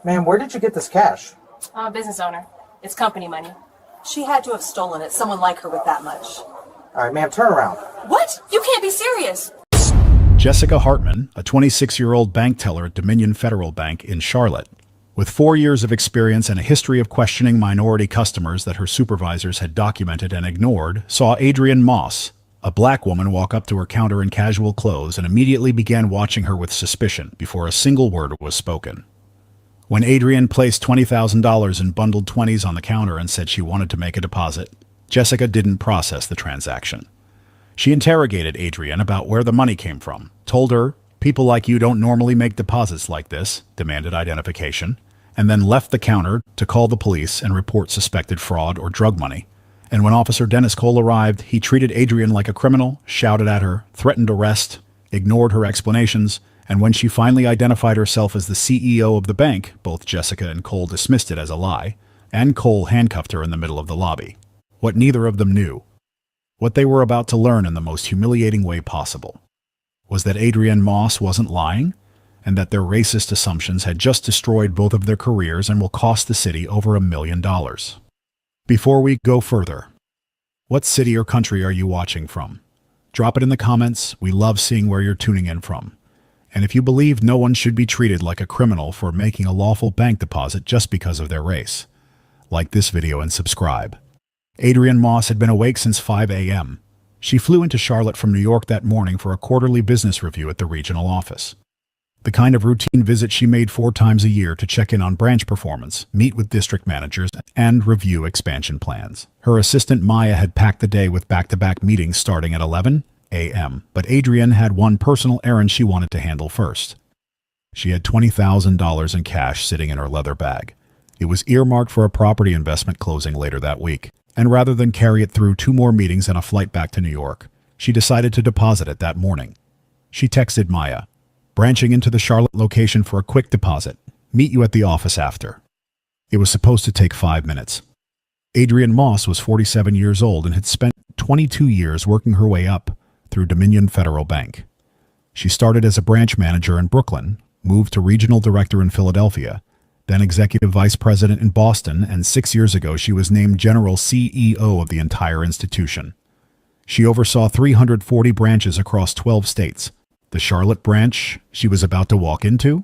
Ma'am, where did you get this cash? I'm a business owner. It's company money. She had to have stolen it. Someone like her with that much. All right, ma'am, turn around. What? You can't be serious. Jessica Hartman, a 26-year-old bank teller at Dominion Federal Bank in Charlotte. With 4 years of experience and a history of questioning minority customers that her supervisors had documented and ignored, saw Adrienne Moss, a black woman, walk up to her counter in casual clothes and immediately began watching her with suspicion before a single word was spoken. When Adrienne placed $20,000 in bundled 20s on the counter and said she wanted to make a deposit, Jessica didn't process the transaction. She interrogated Adrienne about where the money came from, told her, "People like you don't normally make deposits like this," demanded identification, and then left the counter to call the police and report suspected fraud or drug money. And when Officer Dennis Cole arrived, he treated Adrienne like a criminal, shouted at her, threatened arrest, ignored her explanations, and when she finally identified herself as the CEO of the bank, both Jessica and Cole dismissed it as a lie, and Cole handcuffed her in the middle of the lobby. What neither of them knew, what they were about to learn in the most humiliating way possible, was that Adrienne Moss wasn't lying, and that their racist assumptions had just destroyed both of their careers and will cost the city over $1 million. Before we go further, what city or country are you watching from? Drop it in the comments. We love seeing where you're tuning in from. And if you believe no one should be treated like a criminal for making a lawful bank deposit just because of their race, like this video and subscribe. Adrienne Moss had been awake since 5 a.m. She flew into Charlotte from New York that morning for a quarterly business review at the regional office. The kind of routine visit she made 4 times a year to check in on branch performance, meet with district managers, and review expansion plans. Her assistant Maya had packed the day with back-to-back meetings starting at 11 a.m., but Adrienne had one personal errand she wanted to handle first. She had $20,000 in cash sitting in her leather bag. It was earmarked for a property investment closing later that week, and rather than carry it through 2 more meetings and a flight back to New York, she decided to deposit it that morning. She texted Maya, "Branching into the Charlotte location for a quick deposit. Meet you at the office after." It was supposed to take 5 minutes. Adrienne Moss was 47 years old and had spent 22 years working her way up through Dominion Federal Bank. She started as a branch manager in Brooklyn, moved to regional director in Philadelphia, then executive vice president in Boston, and 6 years ago she was named general CEO of the entire institution. She oversaw 340 branches across 12 states. The Charlotte branch she was about to walk into?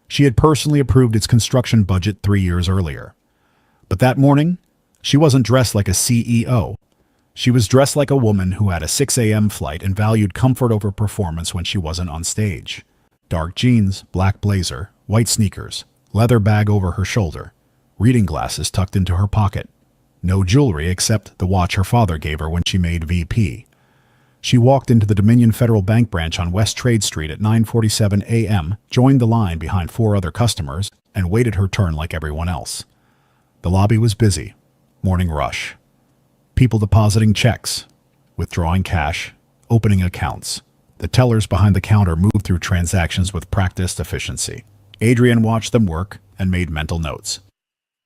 She had personally approved its construction budget 3 years earlier. But that morning, she wasn't dressed like a CEO. She was dressed like a woman who had a 6 a.m. flight and valued comfort over performance when she wasn't on stage. Dark jeans, black blazer, white sneakers, leather bag over her shoulder, reading glasses tucked into her pocket. No jewelry except the watch her father gave her when she made VP. She walked into the Dominion Federal Bank branch on West Trade Street at 9:47 a.m., joined the line behind 4 other customers, and waited her turn like everyone else. The lobby was busy. Morning rush. People depositing checks, withdrawing cash, opening accounts. The tellers behind the counter moved through transactions with practiced efficiency. Adrienne watched them work and made mental notes.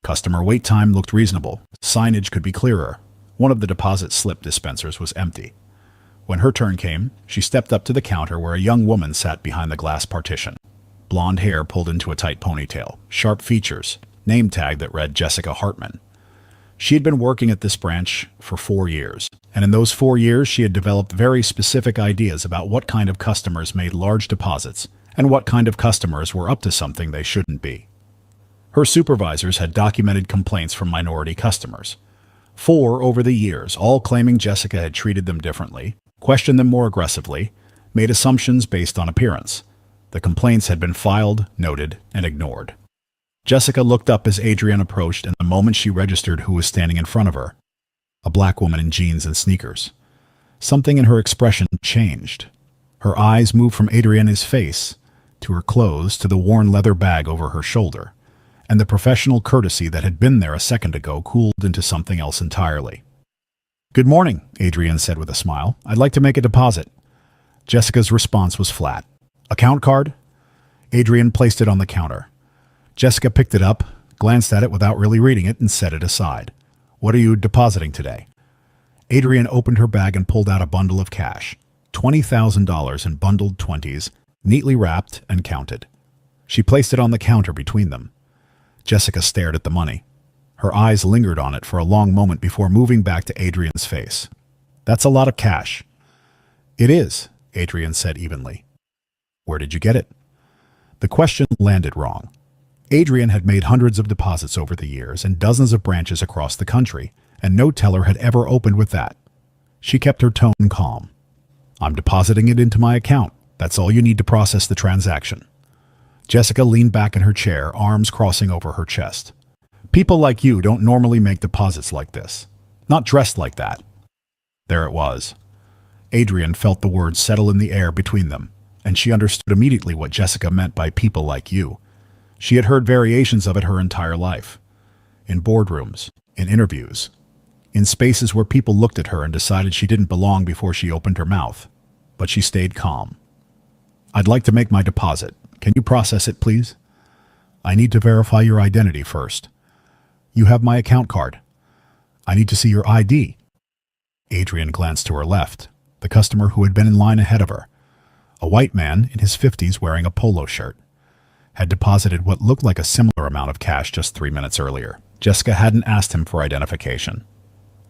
Customer wait time looked reasonable. Signage could be clearer. One of the deposit slip dispensers was empty. When her turn came, she stepped up to the counter where a young woman sat behind the glass partition. Blonde hair pulled into a tight ponytail, sharp features, name tag that read Jessica Hartman. She had been working at this branch for 4 years, and in those 4 years she had developed very specific ideas about what kind of customers made large deposits and what kind of customers were up to something they shouldn't be. Her supervisors had documented complaints from minority customers. 4 over the years, all claiming Jessica had treated them differently, questioned them more aggressively, made assumptions based on appearance. The complaints had been filed, noted, and ignored. Jessica looked up as Adrienne approached, and the moment she registered who was standing in front of her, a black woman in jeans and sneakers. Something in her expression changed. Her eyes moved from Adrienne's face to her clothes to the worn leather bag over her shoulder, and the professional courtesy that had been there a second ago cooled into something else entirely. "Good morning," Adrienne said with a smile. "I'd like to make a deposit." Jessica's response was flat. "Account card?" Adrienne placed it on the counter. Jessica picked it up, glanced at it without really reading it, and set it aside. "What are you depositing today?" Adrienne opened her bag and pulled out a bundle of cash, $20,000 in bundled 20s, neatly wrapped and counted. She placed it on the counter between them. Jessica stared at the money. Her eyes lingered on it for a long moment before moving back to Adrian's face. "That's a lot of cash." "It is," Adrian said evenly. "Where did you get it?" The question landed wrong. Adrian had made hundreds of deposits over the years and dozens of branches across the country, and no teller had ever opened with that. She kept her tone calm. "I'm depositing it into my account. That's all you need to process the transaction." Jessica leaned back in her chair, arms crossing over her chest. "People like you don't normally make deposits like this. Not dressed like that." There it was. Adrian felt the words settle in the air between them, and she understood immediately what Jessica meant by people like you. She had heard variations of it her entire life. In boardrooms, in interviews, in spaces where people looked at her and decided she didn't belong before she opened her mouth. But she stayed calm. "I'd like to make my deposit. Can you process it, please?" "I need to verify your identity first." "You have my account card." "I need to see your ID." Adrian glanced to her left, the customer who had been in line ahead of her. A white man in his 50s wearing a polo shirt had deposited what looked like a similar amount of cash just 3 minutes earlier. Jessica hadn't asked him for identification.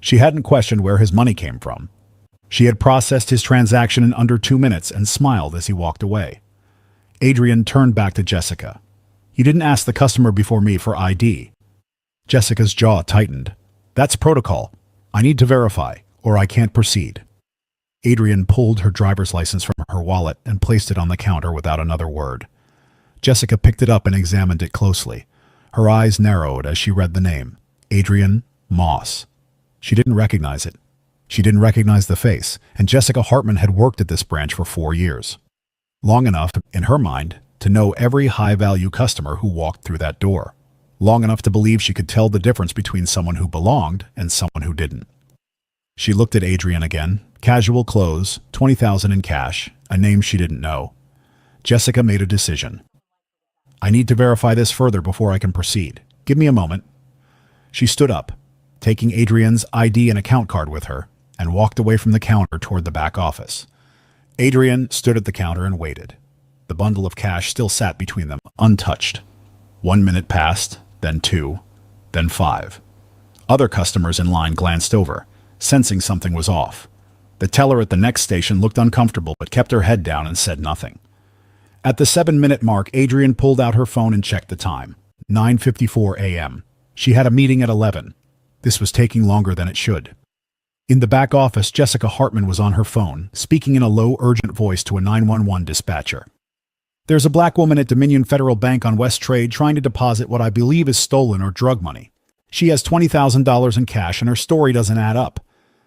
She hadn't questioned where his money came from. She had processed his transaction in under 2 minutes and smiled as he walked away. Adrian turned back to Jessica. "You didn't ask the customer before me for ID." Jessica's jaw tightened. "That's protocol. I need to verify, or I can't proceed." Adrian pulled her driver's license from her wallet and placed it on the counter without another word. Jessica picked it up and examined it closely. Her eyes narrowed as she read the name, Adrian Moss. She didn't recognize it. She didn't recognize the face, and Jessica Hartman had worked at this branch for 4 years. Long enough, in her mind, to know every high-value customer who walked through that door. Long enough to believe she could tell the difference between someone who belonged and someone who didn't. She looked at Adrian again. Casual clothes, $20,000 in cash, a name she didn't know. Jessica made a decision. "I need to verify this further before I can proceed. Give me a moment." She stood up, taking Adrian's ID and account card with her, and walked away from the counter toward the back office. Adrian stood at the counter and waited. The bundle of cash still sat between them, untouched. 1 minute passed, then 2, then 5. Other customers in line glanced over, sensing something was off. The teller at the next station looked uncomfortable but kept her head down and said nothing. At the 7-minute mark, Adrian pulled out her phone and checked the time. 9:54 a.m. She had a meeting at 11. This was taking longer than it should. In the back office, Jessica Hartman was on her phone, speaking in a low, urgent voice to a 911 dispatcher. "There's a black woman at Dominion Federal Bank on West Trade trying to deposit what I believe is stolen or drug money. She has $20,000 in cash and her story doesn't add up.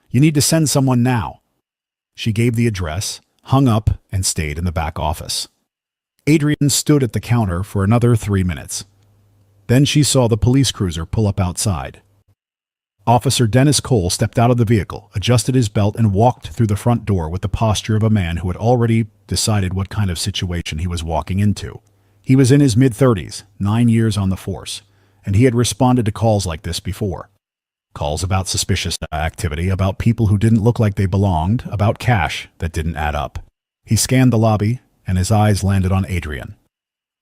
You need to send someone now." She gave the address, hung up, and stayed in the back office. Adrian stood at the counter for another 3 minutes. Then she saw the police cruiser pull up outside. Officer Dennis Cole stepped out of the vehicle, adjusted his belt, and walked through the front door with the posture of a man who had already decided what kind of situation he was walking into. He was in his mid-30s, 9 years on the force, and he had responded to calls like this before. Calls about suspicious activity, about people who didn't look like they belonged, about cash that didn't add up. He scanned the lobby, and his eyes landed on Adrian,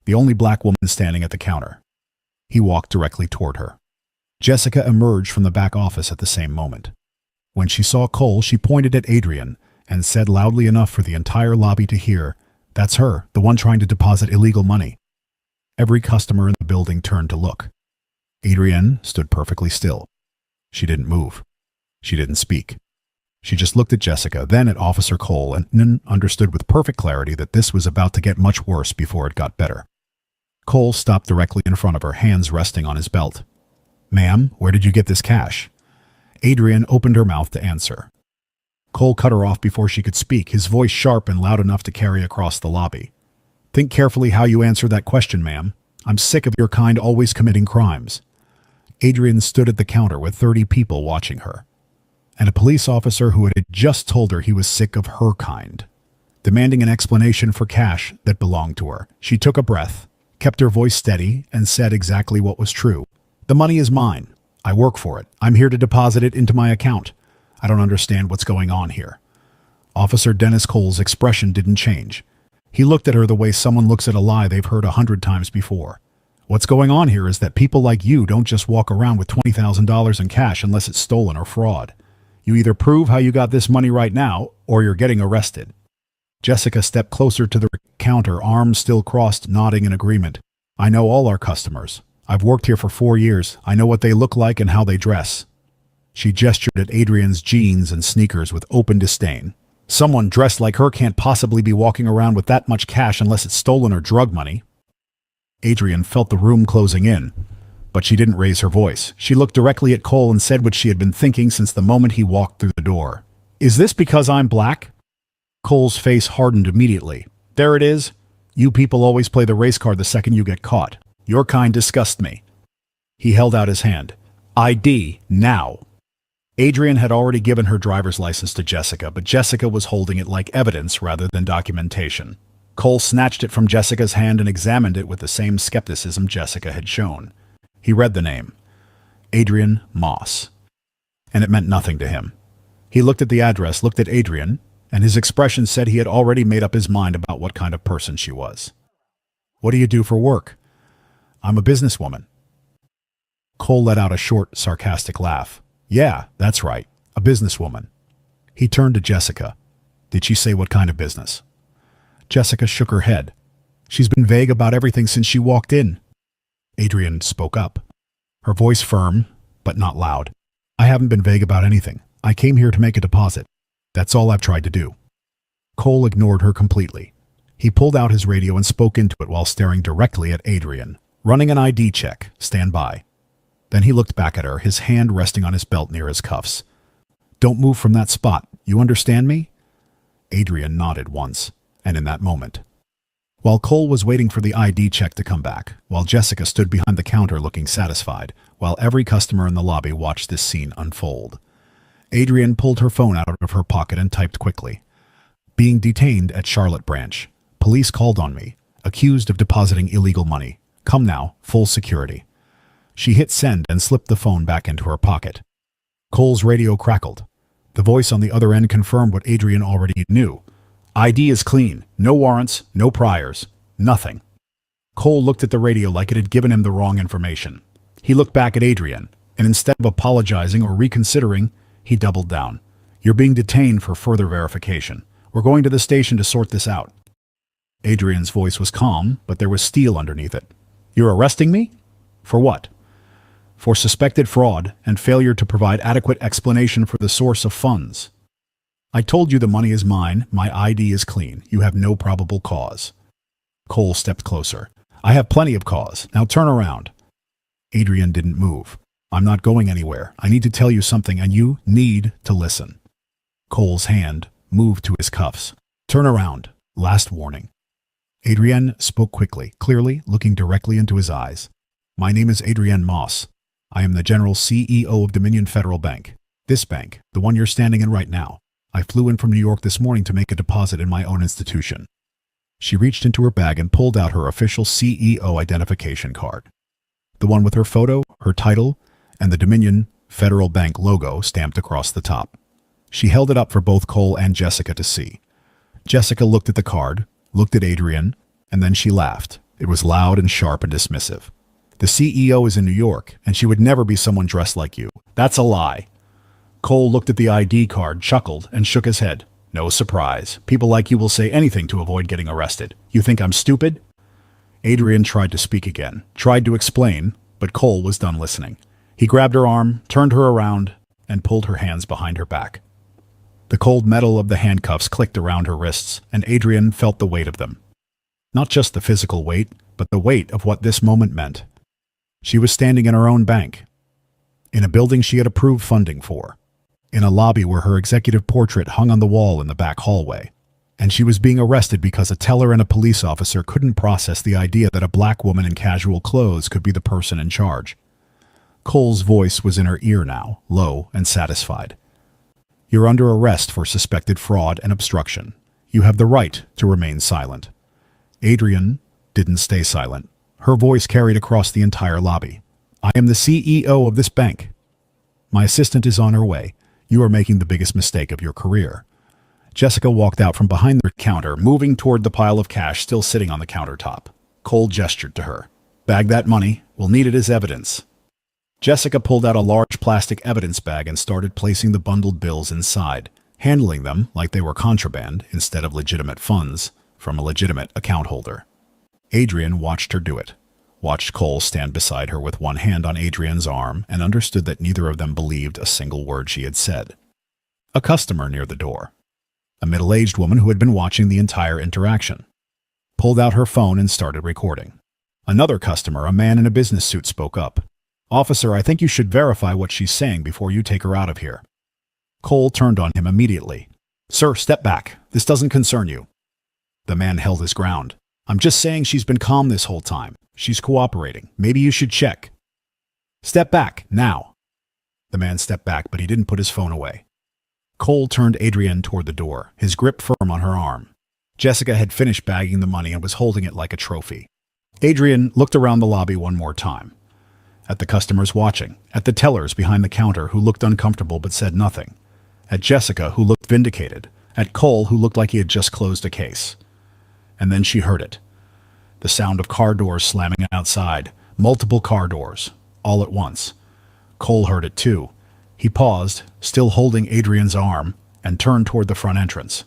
the only black woman standing at the counter. He walked directly toward her. Jessica emerged from the back office at the same moment. When she saw Cole, she pointed at Adrian and said loudly enough for the entire lobby to hear, "That's her, the one trying to deposit illegal money." Every customer in the building turned to look. Adrian stood perfectly still. She didn't move. She didn't speak. She just looked at Jessica, then at Officer Cole, and understood with perfect clarity that this was about to get much worse before it got better. Cole stopped directly in front of her, hands resting on his belt. "Ma'am, where did you get this cash?" Adrian opened her mouth to answer. Cole cut her off before she could speak, his voice sharp and loud enough to carry across the lobby. "Think carefully how you answer that question, ma'am. I'm sick of your kind always committing crimes." Adrian stood at the counter with 30 people watching her, and a police officer who had just told her he was sick of her kind, demanding an explanation for cash that belonged to her. She took a breath, kept her voice steady, and said exactly what was true. "The money is mine. I work for it. I'm here to deposit it into my account. I don't understand what's going on here." Officer Dennis Cole's expression didn't change. He looked at her the way someone looks at a lie they've heard 100 times before. What's going on here is that people like you don't just walk around with $20,000 in cash unless it's stolen or fraud. You either prove how you got this money right now, or you're getting arrested. Jessica stepped closer to the counter, arms still crossed, nodding in agreement. I know all our customers. I've worked here for 4 years. I know what they look like and how they dress. She gestured at Adrian's jeans and sneakers with open disdain. Someone dressed like her can't possibly be walking around with that much cash unless it's stolen or drug money. Adrian felt the room closing in, but she didn't raise her voice. She looked directly at Cole and said what she had been thinking since the moment he walked through the door. Is this because I'm black? Cole's face hardened immediately. There it is. You people always play the race card the second you get caught. Your kind disgust me. He held out his hand. ID, now. Adrian had already given her driver's license to Jessica, but Jessica was holding it like evidence rather than documentation. Cole snatched it from Jessica's hand and examined it with the same skepticism Jessica had shown. He read the name. Adrian Moss. And it meant nothing to him. He looked at the address, looked at Adrian, and his expression said he had already made up his mind about what kind of person she was. What do you do for work? I'm a businesswoman. Cole let out a short, sarcastic laugh. Yeah, that's right, a businesswoman. He turned to Jessica. Did she say what kind of business? Jessica shook her head. She's been vague about everything since she walked in. Adrian spoke up, her voice firm, but not loud. I haven't been vague about anything. I came here to make a deposit. That's all I've tried to do. Cole ignored her completely. He pulled out his radio and spoke into it while staring directly at Adrian. Running an ID check. Stand by. Then he looked back at her, his hand resting on his belt near his cuffs. Don't move from that spot. You understand me? Adrian nodded once, and in that moment. While Cole was waiting for the ID check to come back, while Jessica stood behind the counter looking satisfied, while every customer in the lobby watched this scene unfold, Adrian pulled her phone out of her pocket and typed quickly. Being detained at Charlotte branch. Police called on me, accused of depositing illegal money. Come now, full security. She hit send and slipped the phone back into her pocket. Cole's radio crackled. The voice on the other end confirmed what Adrian already knew. ID is clean. No warrants, no priors, nothing. Cole looked at the radio like it had given him the wrong information. He looked back at Adrian, and instead of apologizing or reconsidering, he doubled down. You're being detained for further verification. We're going to the station to sort this out. Adrian's voice was calm, but there was steel underneath it. You're arresting me? For what? For suspected fraud and failure to provide adequate explanation for the source of funds. I told you the money is mine, my ID is clean, you have no probable cause. Cole stepped closer. I have plenty of cause, now turn around. Adrian didn't move. I'm not going anywhere. I need to tell you something and you need to listen. Cole's hand moved to his cuffs. Turn around. Last warning. Adrian spoke quickly, clearly, looking directly into his eyes. My name is Adrian Moss. I am the General CEO of Dominion Federal Bank. This bank, the one you're standing in right now. I flew in from New York this morning to make a deposit in my own institution. She reached into her bag and pulled out her official CEO identification card. The one with her photo, her title, and the Dominion Federal Bank logo stamped across the top. She held it up for both Cole and Jessica to see. Jessica looked at the card, looked at Adrian, and then she laughed. It was loud and sharp and dismissive. The CEO is in New York, and she would never be someone dressed like you. That's a lie. Cole looked at the ID card, chuckled, and shook his head. No surprise. People like you will say anything to avoid getting arrested. You think I'm stupid? Adrian tried to speak again, tried to explain, but Cole was done listening. He grabbed her arm, turned her around, and pulled her hands behind her back. The cold metal of the handcuffs clicked around her wrists, and Adrian felt the weight of them. Not just the physical weight, but the weight of what this moment meant. She was standing in her own bank, in a building she had approved funding for, in a lobby where her executive portrait hung on the wall in the back hallway, and she was being arrested because a teller and a police officer couldn't process the idea that a black woman in casual clothes could be the person in charge. Cole's voice was in her ear now, low and satisfied. You're under arrest for suspected fraud and obstruction. You have the right to remain silent. Adrian didn't stay silent. Her voice carried across the entire lobby. I am the CEO of this bank. My assistant is on her way. You are making the biggest mistake of your career. Jessica walked out from behind the counter, moving toward the pile of cash still sitting on the countertop. Cole gestured to her. Bag that money. We'll need it as evidence. Jessica pulled out a large plastic evidence bag and started placing the bundled bills inside, handling them like they were contraband instead of legitimate funds from a legitimate account holder. Adrian watched her do it, watched Cole stand beside her with one hand on Adrian's arm, and understood that neither of them believed a single word she had said. A customer near the door, a middle-aged woman who had been watching the entire interaction, pulled out her phone and started recording. Another customer, a man in a business suit, spoke up. "Officer, I think you should verify what she's saying before you take her out of here." Cole turned on him immediately. "Sir, step back. This doesn't concern you." The man held his ground. "I'm just saying she's been calm this whole time. She's cooperating. Maybe you should check." "Step back, now." The man stepped back, but he didn't put his phone away. Cole turned Adrian toward the door, his grip firm on her arm. Jessica had finished bagging the money and was holding it like a trophy. Adrian looked around the lobby one more time. At the customers watching, at the tellers behind the counter who looked uncomfortable but said nothing, at Jessica who looked vindicated, at Cole who looked like he had just closed a case. And then she heard it. The sound of car doors slamming outside, multiple car doors, all at once. Cole heard it too. He paused, still holding Adrian's arm, and turned toward the front entrance.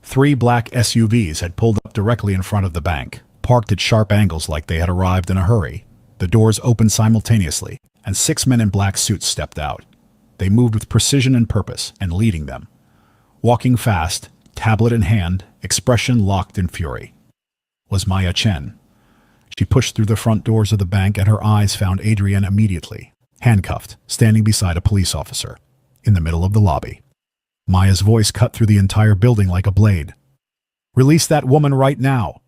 3 black SUVs had pulled up directly in front of the bank, parked at sharp angles like they had arrived in a hurry. The doors opened simultaneously, and 6 men in black suits stepped out. They moved with precision and purpose, and leading them. Walking fast, tablet in hand, expression locked in fury, was Maya Chen. She pushed through the front doors of the bank, and her eyes found Adrian immediately, handcuffed, standing beside a police officer, in the middle of the lobby. Maya's voice cut through the entire building like a blade. "Release that woman right now!"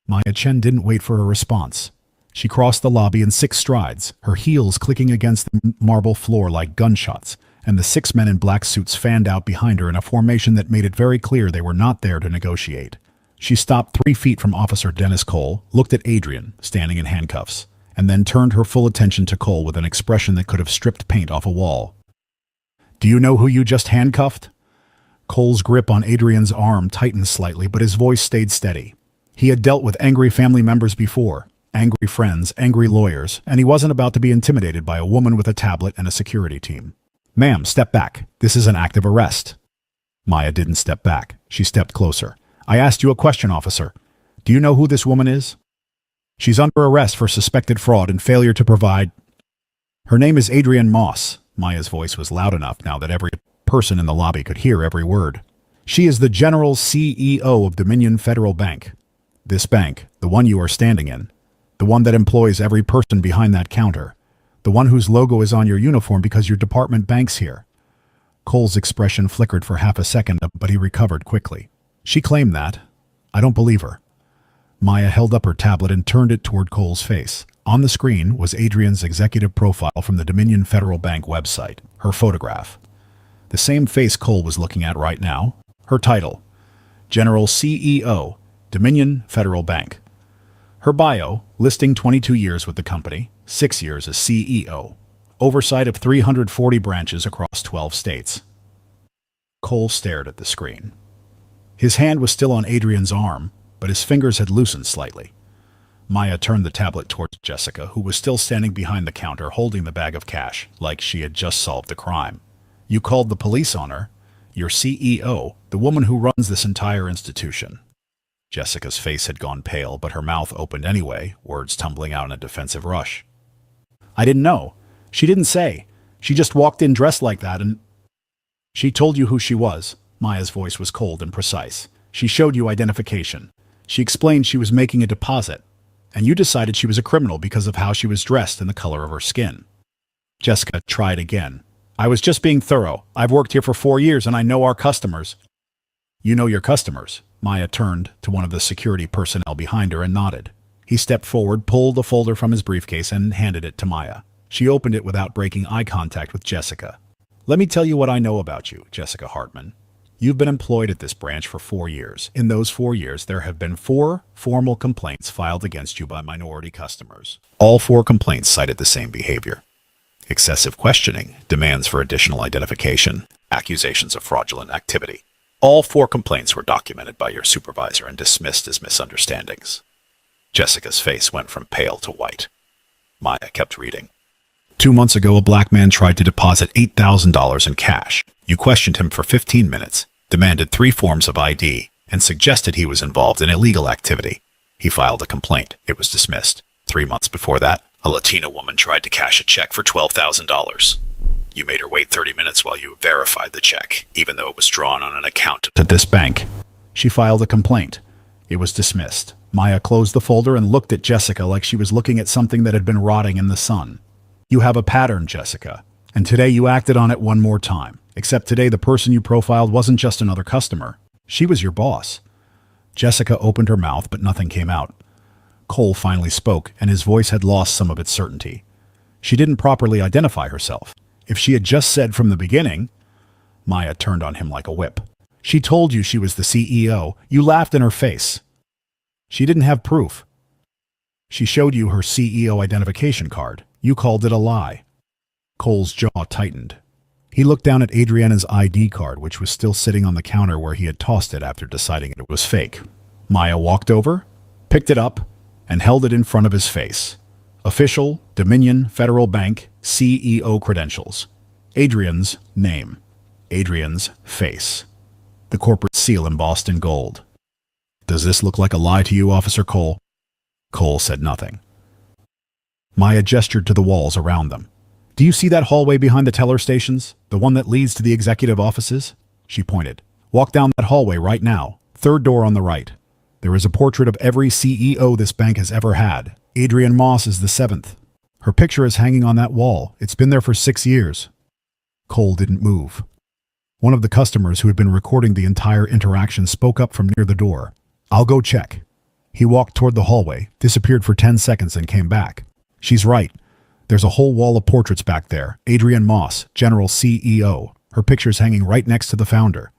Maya Chen didn't wait for a response. She crossed the lobby in 6 strides, her heels clicking against the marble floor like gunshots, and the 6 men in black suits fanned out behind her in a formation that made it very clear they were not there to negotiate. She stopped 3 feet from Officer Dennis Cole, looked at Adrian, standing in handcuffs, and then turned her full attention to Cole with an expression that could have stripped paint off a wall. "Do you know who you just handcuffed?" Cole's grip on Adrian's arm tightened slightly, but his voice stayed steady. He had dealt with angry family members before, angry friends, angry lawyers, and he wasn't about to be intimidated by a woman with a tablet and a security team. "Ma'am, step back. This is an active arrest." Maya didn't step back. She stepped closer. "I asked you a question, officer. Do you know who this woman is?" "She's under arrest for suspected fraud and failure to provide—" "Her name is Adrian Moss." Maya's voice was loud enough now that every person in the lobby could hear every word. "She is the General CEO of Dominion Federal Bank. This bank, the one you are standing in, the one that employs every person behind that counter, the one whose logo is on your uniform because your department banks here." Cole's expression flickered for half a second, but he recovered quickly. "She claimed that. I don't believe her." Maya held up her tablet and turned it toward Cole's face. On the screen was Adrian's executive profile from the Dominion Federal Bank website, her photograph. The same face Cole was looking at right now. Her title, General CEO, Dominion Federal Bank. Her bio, listing 22 years with the company, 6 years as CEO, oversight of 340 branches across 12 states. Cole stared at the screen. His hand was still on Adrian's arm, but his fingers had loosened slightly. Maya turned the tablet towards Jessica, who was still standing behind the counter holding the bag of cash, like she had just solved the crime. "You called the police on her? Your CEO, the woman who runs this entire institution." Jessica's face had gone pale, but her mouth opened anyway, words tumbling out in a defensive rush. "I didn't know. She didn't say. She just walked in dressed like that and—" "She told you who she was." Maya's voice was cold and precise. "She showed you identification. She explained she was making a deposit, and you decided she was a criminal because of how she was dressed and the color of her skin." Jessica tried again. "I was just being thorough. I've worked here for 4 years and I know our customers." "You know your customers." Maya turned to one of the security personnel behind her and nodded. He stepped forward, pulled a folder from his briefcase, and handed it to Maya. She opened it without breaking eye contact with Jessica. "Let me tell you what I know about you, Jessica Hartman. You've been employed at this branch for 4 years. In those 4 years, there have been 4 formal complaints filed against you by minority customers. All 4 complaints cited the same behavior. Excessive questioning, demands for additional identification, accusations of fraudulent activity. All 4 complaints were documented by your supervisor and dismissed as misunderstandings." Jessica's face went from pale to white. Maya kept reading. 2 months ago, a black man tried to deposit $8,000 in cash. You questioned him for 15 minutes, demanded 3 forms of ID, and suggested he was involved in illegal activity. He filed a complaint. It was dismissed. 3 months before that, a Latina woman tried to cash a check for $12,000. You made her wait 30 minutes while you verified the check, even though it was drawn on an account at this bank. She filed a complaint. It was dismissed. Maya closed the folder and looked at Jessica like she was looking at something that had been rotting in the sun. You have a pattern, Jessica, and today you acted on it one more time. Except today the person you profiled wasn't just another customer. She was your boss. Jessica opened her mouth, but nothing came out. Cole finally spoke, and his voice had lost some of its certainty. She didn't properly identify herself. If she had just said from the beginning... Maya turned on him like a whip. She told you she was the CEO. You laughed in her face. She didn't have proof. She showed you her CEO identification card. You called it a lie. Cole's jaw tightened. He looked down at Adriana's ID card, which was still sitting on the counter where he had tossed it after deciding it was fake. Maya walked over, picked it up, and held it in front of his face. Official, Dominion Federal Bank, CEO credentials. Adrian's name. Adrian's face. The corporate seal embossed in gold. Does this look like a lie to you, Officer Cole? Cole said nothing. Maya gestured to the walls around them. Do you see that hallway behind the teller stations? The one that leads to the executive offices? She pointed. Walk down that hallway right now. 3rd door on the right. There is a portrait of every CEO this bank has ever had. Adrian Moss is the 7th. Her picture is hanging on that wall. It's been there for 6 years. Cole didn't move. One of the customers who had been recording the entire interaction spoke up from near the door. I'll go check. He walked toward the hallway, disappeared for 10 seconds and came back. She's right. There's a whole wall of portraits back there. Adrian Moss, General CEO. Her picture's hanging right next to the founder.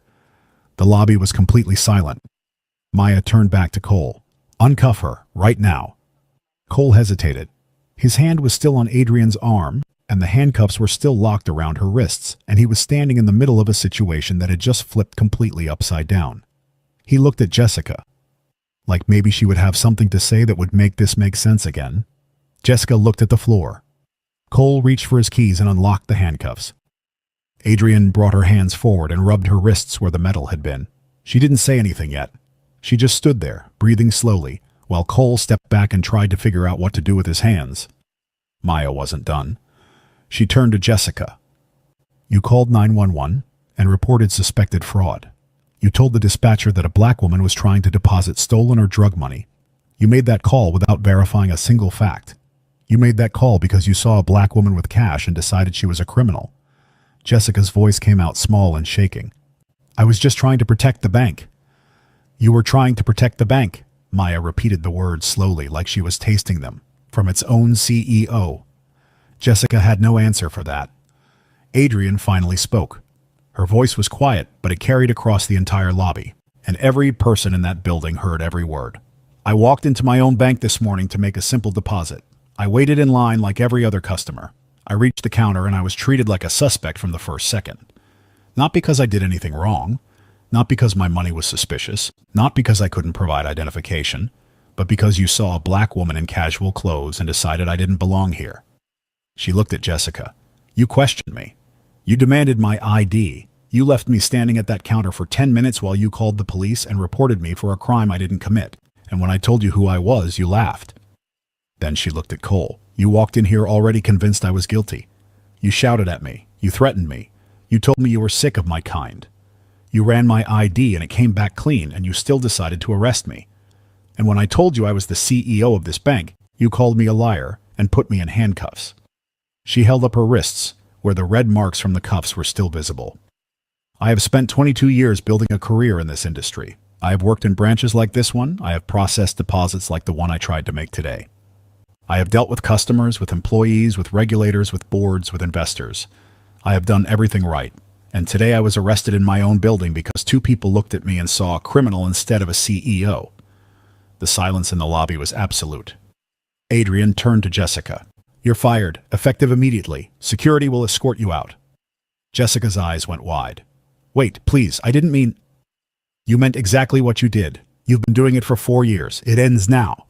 The lobby was completely silent. Maya turned back to Cole. Uncuff her, right now. Cole hesitated. His hand was still on Adrian's arm, and the handcuffs were still locked around her wrists, and he was standing in the middle of a situation that had just flipped completely upside down. He looked at Jessica. Like maybe she would have something to say that would make this make sense again. Jessica looked at the floor. Cole reached for his keys and unlocked the handcuffs. Adrian brought her hands forward and rubbed her wrists where the metal had been. She didn't say anything yet. She just stood there, breathing slowly, while Cole stepped back and tried to figure out what to do with his hands. Maya wasn't done. She turned to Jessica. You called 911 and reported suspected fraud. You told the dispatcher that a black woman was trying to deposit stolen or drug money. You made that call without verifying a single fact. You made that call because you saw a black woman with cash and decided she was a criminal. Jessica's voice came out small and shaking. I was just trying to protect the bank. You were trying to protect the bank. Maya repeated the words slowly like she was tasting them, from its own CEO. Jessica had no answer for that. Adrian finally spoke. Her voice was quiet, but it carried across the entire lobby, and every person in that building heard every word. I walked into my own bank this morning to make a simple deposit. I waited in line like every other customer. I reached the counter and I was treated like a suspect from the first second. Not because I did anything wrong, not because my money was suspicious, not because I couldn't provide identification, but because you saw a black woman in casual clothes and decided I didn't belong here. She looked at Jessica. You questioned me. You demanded my ID. You left me standing at that counter for 10 minutes while you called the police and reported me for a crime I didn't commit. And when I told you who I was, you laughed. Then she looked at Cole. You walked in here already convinced I was guilty. You shouted at me. You threatened me. You told me you were sick of my kind. You ran my ID and it came back clean, and you still decided to arrest me. And when I told you I was the CEO of this bank, you called me a liar and put me in handcuffs. She held up her wrists, where the red marks from the cuffs were still visible. I have spent 22 years building a career in this industry. I have worked in branches like this one. I have processed deposits like the one I tried to make today. I have dealt with customers, with employees, with regulators, with boards, with investors. I have done everything right. And today I was arrested in my own building because 2 people looked at me and saw a criminal instead of a CEO. The silence in the lobby was absolute. Adrian turned to Jessica. You're fired, effective immediately. Security will escort you out. Jessica's eyes went wide. Wait, please, I didn't mean... You meant exactly what you did. You've been doing it for 4 years. It ends now.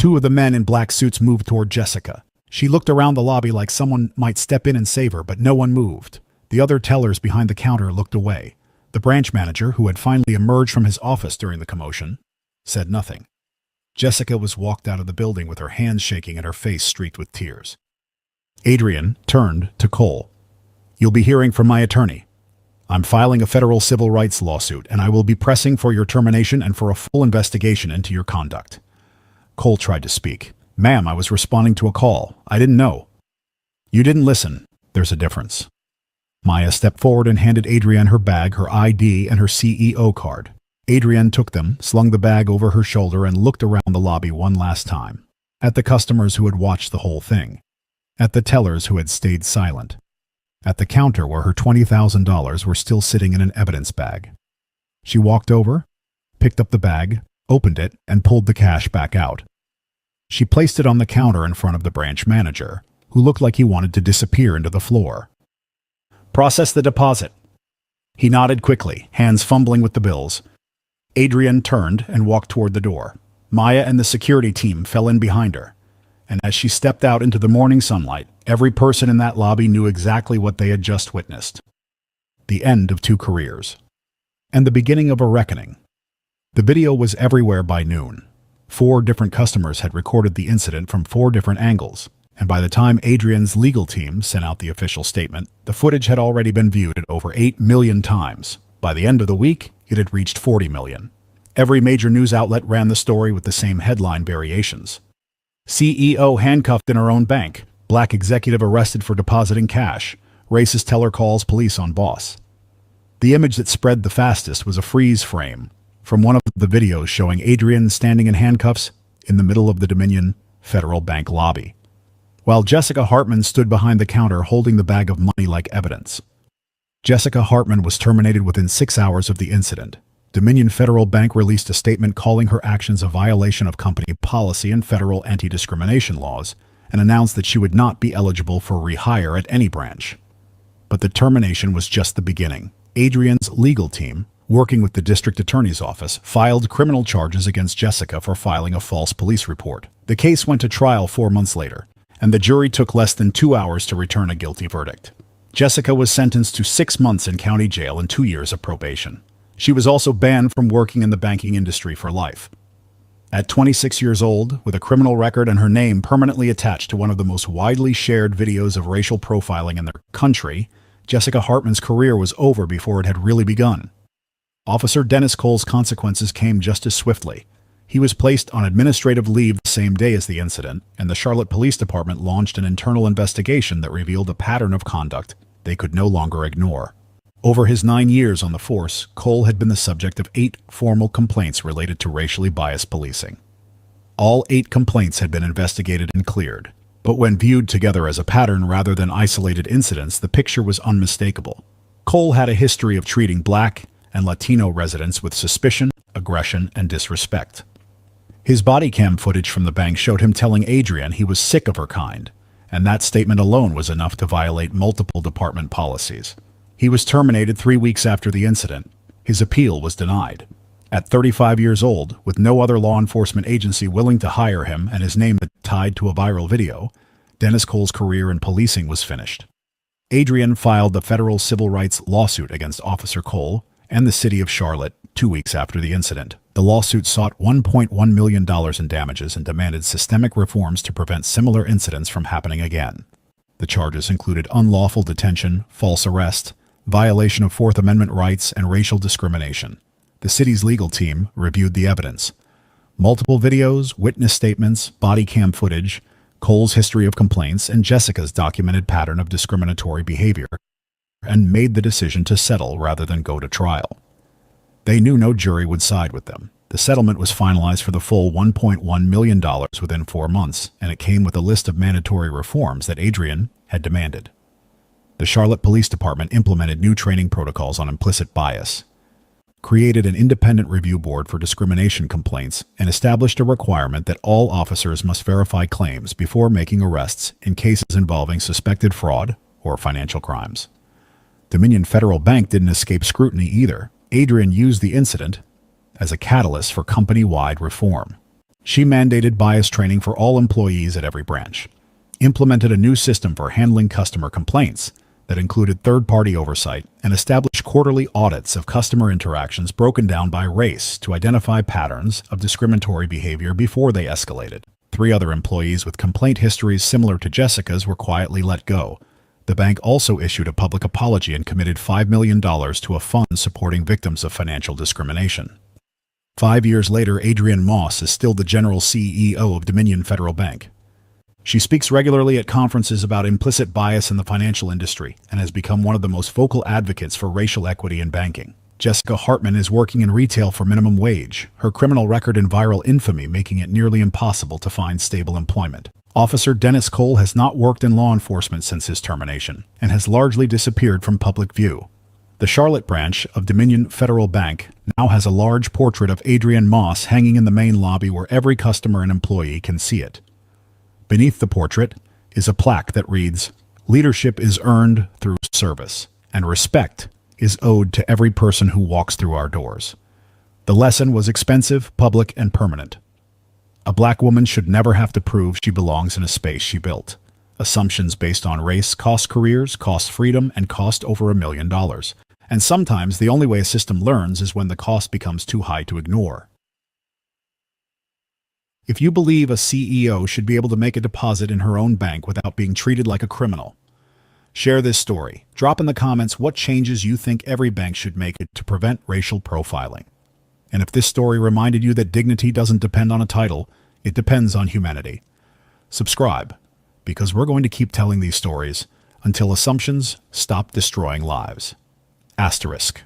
Two of the men in black suits moved toward Jessica. She looked around the lobby like someone might step in and save her, but no one moved. The other tellers behind the counter looked away. The branch manager, who had finally emerged from his office during the commotion, said nothing. Jessica was walked out of the building with her hands shaking and her face streaked with tears. Adrian turned to Cole. "You'll be hearing from my attorney. I'm filing a federal civil rights lawsuit, and I will be pressing for your termination and for a full investigation into your conduct." Cole tried to speak. "Ma'am, I was responding to a call. I didn't know." "You didn't listen. There's a difference." Maya stepped forward and handed Adrienne her bag, her ID, and her CEO card. Adrienne took them, slung the bag over her shoulder, and looked around the lobby one last time. At the customers who had watched the whole thing. At the tellers who had stayed silent. At the counter where her $20,000 were still sitting in an evidence bag. She walked over, picked up the bag, opened it, and pulled the cash back out. She placed it on the counter in front of the branch manager, who looked like he wanted to disappear into the floor. "Process the deposit." He nodded quickly, hands fumbling with the bills. Adrienne turned and walked toward the door. Maya and the security team fell in behind her. And as she stepped out into the morning sunlight, every person in that lobby knew exactly what they had just witnessed. The end of two careers. And the beginning of a reckoning. The video was everywhere by noon. 4 different customers had recorded the incident from 4 different angles. And by the time Adrienne's legal team sent out the official statement, the footage had already been viewed over 8 million times. By the end of the week, it had reached 40 million. Every major news outlet ran the story with the same headline variations. CEO handcuffed in her own bank. Black executive arrested for depositing cash. Racist teller calls police on boss. The image that spread the fastest was a freeze frame from one of the videos showing Adrienne standing in handcuffs in the middle of the Dominion Federal Bank lobby, while Jessica Hartman stood behind the counter holding the bag of money like evidence. Jessica Hartman was terminated within 6 hours of the incident. Dominion Federal Bank released a statement calling her actions a violation of company policy and federal anti-discrimination laws, and announced that she would not be eligible for rehire at any branch. But the termination was just the beginning. Adrienne's legal team, working with the district attorney's office, filed criminal charges against Jessica for filing a false police report. The case went to trial 4 months later, and the jury took less than 2 hours to return a guilty verdict. Jessica was sentenced to 6 months in county jail and 2 years of probation. She was also banned from working in the banking industry for life. At 26 years old, with a criminal record and her name permanently attached to one of the most widely shared videos of racial profiling in the country, Jessica Hartman's career was over before it had really begun. Officer Dennis Cole's consequences came just as swiftly. He was placed on administrative leave the same day as the incident, and the Charlotte Police Department launched an internal investigation that revealed a pattern of conduct they could no longer ignore. Over his 9 years on the force, Cole had been the subject of 8 formal complaints related to racially biased policing. All 8 complaints had been investigated and cleared, but when viewed together as a pattern rather than isolated incidents, the picture was unmistakable. Cole had a history of treating Black and Latino residents with suspicion, aggression, and disrespect. His body cam footage from the bank showed him telling Adrienne he was sick of her kind, and that statement alone was enough to violate multiple department policies. He was terminated 3 weeks after the incident. His appeal was denied. At 35 years old, with no other law enforcement agency willing to hire him and his name tied to a viral video, Dennis Cole's career in policing was finished. Adrienne filed the federal civil rights lawsuit against Officer Cole and the city of Charlotte 2 weeks after the incident. The lawsuit sought $1.1 million in damages and demanded systemic reforms to prevent similar incidents from happening again. The charges included unlawful detention, false arrest, violation of Fourth Amendment rights, and racial discrimination. The city's legal team reviewed the evidence. Multiple videos, witness statements, body cam footage, Cole's history of complaints, and Jessica's documented pattern of discriminatory behavior, and made the decision to settle rather than go to trial. They knew no jury would side with them. The settlement was finalized for the full $1.1 million within 4 months, and it came with a list of mandatory reforms that Adrienne had demanded. The Charlotte Police Department implemented new training protocols on implicit bias, created an independent review board for discrimination complaints, and established a requirement that all officers must verify claims before making arrests in cases involving suspected fraud or financial crimes. Dominion Federal Bank didn't escape scrutiny either. Adrienne used the incident as a catalyst for company-wide reform. She mandated bias training for all employees at every branch, implemented a new system for handling customer complaints that included third-party oversight, and established quarterly audits of customer interactions broken down by race to identify patterns of discriminatory behavior before they escalated. 3 other employees with complaint histories similar to Jessica's were quietly let go. The bank also issued a public apology and committed $5 million to a fund supporting victims of financial discrimination. 5 years later, Adrienne Moss is still the general CEO of Dominion Federal Bank. She speaks regularly at conferences about implicit bias in the financial industry and has become one of the most vocal advocates for racial equity in banking. Jessica Hartman is working in retail for minimum wage, her criminal record and viral infamy making it nearly impossible to find stable employment. Officer Dennis Cole has not worked in law enforcement since his termination and has largely disappeared from public view. The Charlotte branch of Dominion Federal Bank now has a large portrait of Adrienne Moss hanging in the main lobby where every customer and employee can see it. Beneath the portrait is a plaque that reads, "Leadership is earned through service, and respect is owed to every person who walks through our doors." The lesson was expensive, public, and permanent. A black woman should never have to prove she belongs in a space she built. Assumptions based on race cost careers, cost freedom, and cost over $1 million. And sometimes the only way a system learns is when the cost becomes too high to ignore. If you believe a CEO should be able to make a deposit in her own bank without being treated like a criminal, share this story. Drop in the comments what changes you think every bank should make to prevent racial profiling. And if this story reminded you that dignity doesn't depend on a title, it depends on humanity. Subscribe, because we're going to keep telling these stories until assumptions stop destroying lives. Asterisk.